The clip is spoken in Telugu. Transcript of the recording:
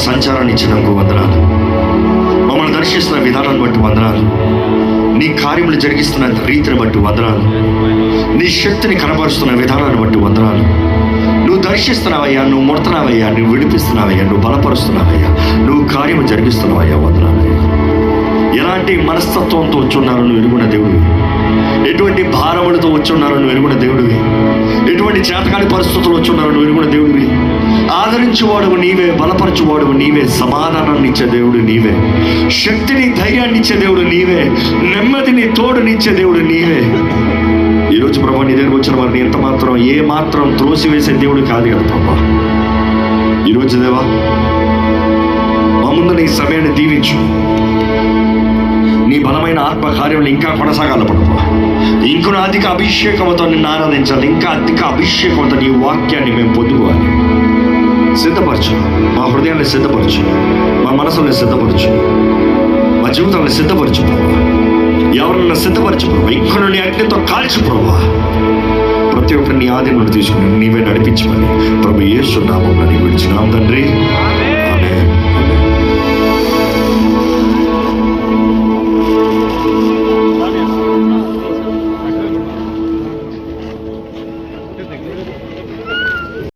సంచారాన్ని ఇచ్చినందుకు వందనాలు. మమ్మల్ని దర్శిస్తున్న విధానాన్ని బట్టి వందనాలు. నీ కార్యములు జరిగిస్తున్న రీతిని బట్టి వందనాలు. నీ శక్తిని కనబరుస్తున్న విధానాన్ని బట్టి వందనాలు. నువ్వు దర్శిస్తున్నావయ్యా, నువ్వు ముడుతున్నావయ్యా, నువ్వు విడిపిస్తున్నావయ్యా, నువ్వు బలపరుస్తున్నావయ్యా, నువ్వు కార్యము జరిగిస్తున్నావయ్యా, వందనాలయ్యా. ఎలాంటి మనస్తత్వంతో వచ్చున్నారో నువ్వు ఎరుగున్న దేవుడివి, ఎటువంటి భారములతో వచ్చున్నారో నువ్వు ఎరుగున్న దేవుడివి, ఎటువంటి చేతకాని పరిస్థితులు వచ్చున్నారో నువ్వు ఎరుగున్న దేవుడివి. ఆదరించేవాడువు నీవే, బలపరచువాడువు నీవే, సమాధానాన్ని ఇచ్చే దేవుడు నీవే, శక్తిని ధైర్యాన్ని ఇచ్చే దేవుడు నీవే, నెమ్మదిని తోడునిచ్చే దేవుడు నీవే. ఈరోజు ప్రభా నీ దగ్గరకు వచ్చిన వారిని ఎంత మాత్రం ఏ మాత్రం త్రోసివేసే దేవుడు కాదు కదా ప్రభా. ఈరోజు దేవా మా ముందు నీ సమయాన్ని దీవించు. నీ బలమైన ఆత్మ కార్యములు ఇంకా కొనసాగాల ప్రభా. ఇంకొన అధిక అభిషేకంతో నిన్ను ఆరాధించాలి, ఇంకా అధిక అభిషేకంతో నీ వాక్యాన్ని మేము పొందుకోవాలి. సిద్ధపరచు, మా హృదయాన్ని సిద్ధపరచు, మా మనసుల్ని సిద్ధపరచు, మా జీవితాన్ని సిద్ధపరచు ప్రభా. ఎవరన్నా సిద్ధపరచు ప్రభా. ఇంకొన నీ అగ్నితో కాల్చు ప్రభా. ప్రతి ఒక్కరిని ఆధీనంలో తీసుకుని నీవే నడిపించమని ప్రభు యేసు నామములో విడిచినాం తండ్రి.